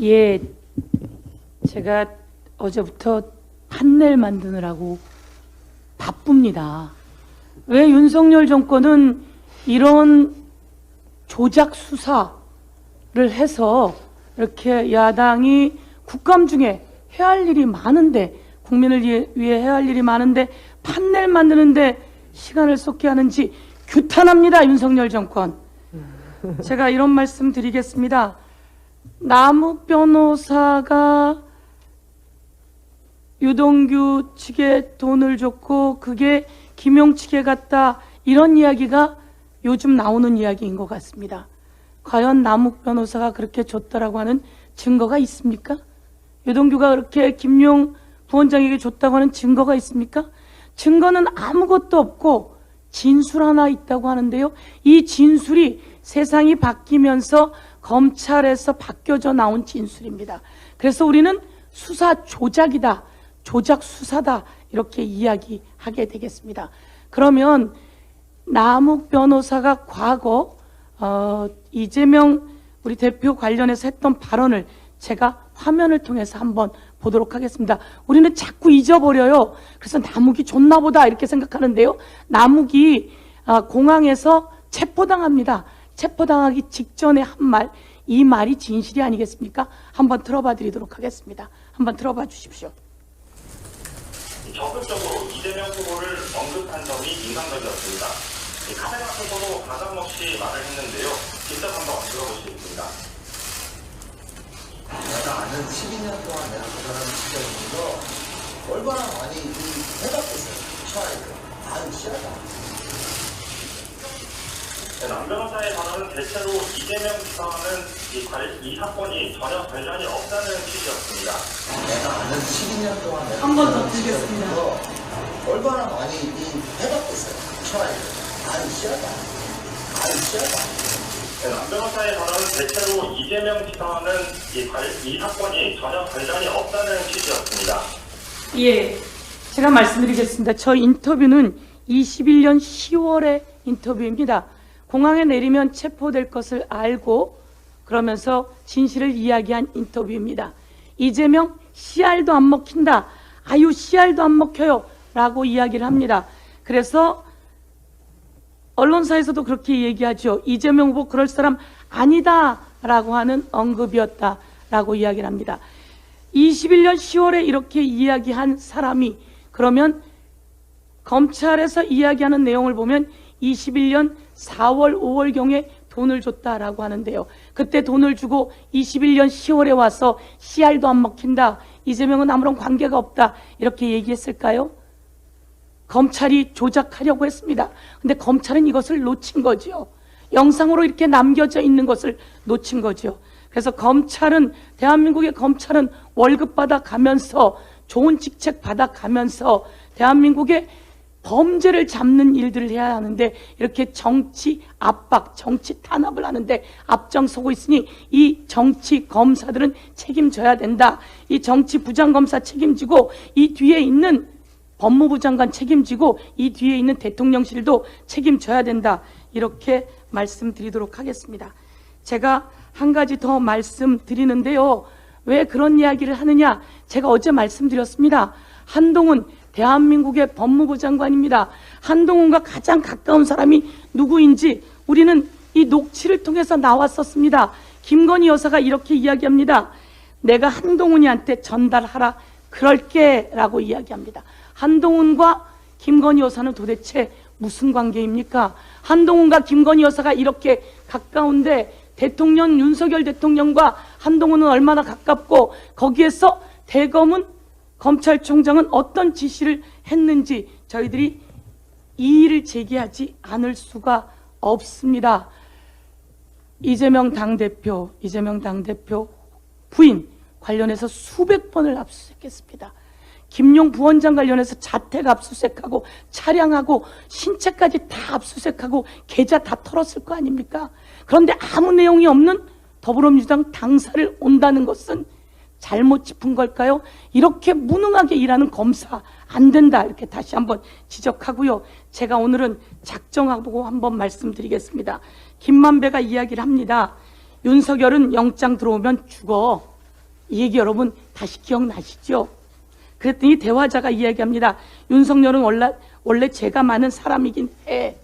예, 제가 어제부터 판넬 만드느라고 바쁩니다. 왜 윤석열 정권은 이런 조작 수사를 해서 이렇게 야당이 국감 중에 해야 할 일이 많은데, 국민을 위해 해야 할 일이 많은데 판넬 만드는데 시간을 쏟게 하는지 규탄합니다, 윤석열 정권. 제가 이런 말씀 드리겠습니다. 남욱 변호사가 유동규 측에 돈을 줬고 그게 김용 측에 갔다, 이런 이야기가 요즘 나오는 이야기인 것 같습니다. 과연 남욱 변호사가 그렇게 줬다라고 하는 증거가 있습니까? 유동규가 그렇게 김용 부원장에게 줬다고 하는 증거가 있습니까? 증거는 아무것도 없고 진술 하나 있다고 하는데요. 이 진술이 세상이 바뀌면서 검찰에서 바뀌어져 나온 진술입니다. 그래서 우리는 수사 조작이다, 조작 수사다, 이렇게 이야기하게 되겠습니다. 그러면 남욱 변호사가 과거 이재명 우리 대표 관련해서 했던 발언을 제가 화면을 통해서 한번 보도록 하겠습니다. 우리는 자꾸 잊어버려요. 그래서 남욱이 좋나 보다 이렇게 생각하는데요. 남욱이 공항에서 체포당합니다. 체포당하기 직전에 한 말, 이 말이 진실이 아니겠습니까? 한번 들어봐 드리도록 하겠습니다. 한번 들어봐 주십시오. 적극적으로 이재명 후보를 언급한 점이 인상적이었습니다. 카메라 앞에서도 가감없이 말을 했는데요. 직접 한번 들어보시겠습니다. 내가 아는 12년 동안 내가 그 사람 지켜보면서 얼마나 많이 해봤겠어요. 차이가. 아유, 씨하다. 남 변호사의 발언은 대체로 이재명 지사와는 이 사건이 전혀 관련이 없다는 취지였습니다. 내가 아는 12년 동안 내가 한번더 드리겠습니다. 얼마나 많이 해봤겠어요. 차이가. 아유, 씨하다. 아유, 씨하다. 남 변호사의 발언은 대체로 이재명 지사와는 이 사건이 전혀 관련이 없다는 취지였습니다. 예, 제가 말씀드리겠습니다. 저 인터뷰는 21년 10월의 인터뷰입니다. 공항에 내리면 체포될 것을 알고 그러면서 진실을 이야기한 인터뷰입니다. 이재명 씨알도 안 먹힌다, 아유 씨알도 안 먹혀요 라고 이야기를 합니다. 그래서 언론사에서도 그렇게 얘기하죠. 이재명 후보 그럴 사람 아니다 라고 하는 언급이었다 라고 이야기를 합니다. 21년 10월에 이렇게 이야기한 사람이 그러면 검찰에서 이야기하는 내용을 보면 21년 4월, 5월경에 돈을 줬다라고 하는데요. 그때 돈을 주고 21년 10월에 와서 씨알도 안 먹힌다, 이재명은 아무런 관계가 없다, 이렇게 얘기했을까요? 검찰이 조작하려고 했습니다. 근데 검찰은 이것을 놓친 거죠. 영상으로 이렇게 남겨져 있는 것을 놓친 거죠. 그래서 검찰은, 대한민국의 검찰은 월급 받아가면서, 좋은 직책 받아가면서 대한민국의 범죄를 잡는 일들을 해야 하는데 이렇게 정치 압박, 정치 탄압을 하는데 앞장서고 있으니 이 정치 검사들은 책임져야 된다. 이 정치 부장검사 책임지고, 이 뒤에 있는 법무부 장관 책임지고, 이 뒤에 있는 대통령실도 책임져야 된다. 이렇게 말씀드리도록 하겠습니다. 제가 한 가지 더 말씀드리는데요. 왜 그런 이야기를 하느냐? 제가 어제 말씀드렸습니다. 한동훈 대한민국의 법무부 장관입니다. 한동훈과 가장 가까운 사람이 누구인지 우리는 이 녹취를 통해서 나왔었습니다. 김건희 여사가 이렇게 이야기합니다. 내가 한동훈이한테 전달하라 그럴게 라고 이야기합니다. 한동훈과 김건희 여사는 도대체 무슨 관계입니까? 한동훈과 김건희 여사가 이렇게 가까운데 대통령 윤석열 대통령과 한동훈은 얼마나 가깝고, 거기에서 대검은, 검찰총장은 어떤 지시를 했는지 저희들이 이의를 제기하지 않을 수가 없습니다. 이재명 당대표 부인 관련해서 수백 번을 압수수색했습니다. 김용 부원장 관련해서 자택 압수수색하고 차량하고 신체까지 다 압수수색하고 계좌 다 털었을 거 아닙니까? 그런데 아무 내용이 없는 더불어민주당 당사를 온다는 것은 잘못 짚은 걸까요? 이렇게 무능하게 일하는 검사 안 된다, 이렇게 다시 한번 지적하고요. 제가 오늘은 작정하고 한번 말씀드리겠습니다. 김만배가 이야기를 합니다. 윤석열은 영장 들어오면 죽어. 이 얘기 여러분 다시 기억나시죠? 그랬더니 대화자가 이야기합니다. 윤석열은 원래 죄가 많은 사람이긴 해.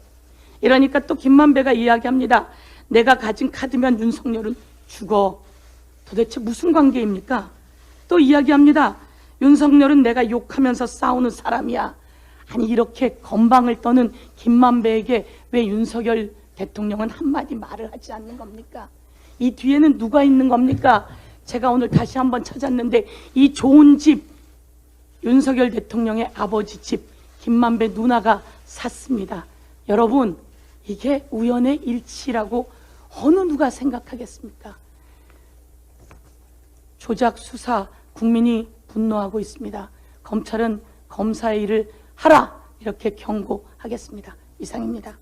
이러니까 또 김만배가 이야기합니다. 내가 가진 카드면 윤석열은 죽어. 도대체 무슨 관계입니까? 또 이야기합니다. 윤석열은 내가 욕하면서 싸우는 사람이야. 아니 이렇게 건방을 떠는 김만배에게 왜 윤석열 대통령은 한마디 말을 하지 않는 겁니까? 이 뒤에는 누가 있는 겁니까? 제가 오늘 다시 한번 찾았는데 이 좋은 집, 윤석열 대통령의 아버지 집 김만배 누나가 샀습니다. 여러분, 이게 우연의 일치라고 어느 누가 생각하겠습니까? 조작 수사 국민이 분노하고 있습니다. 검찰은 검사의 일을 하라, 이렇게 경고하겠습니다. 이상입니다.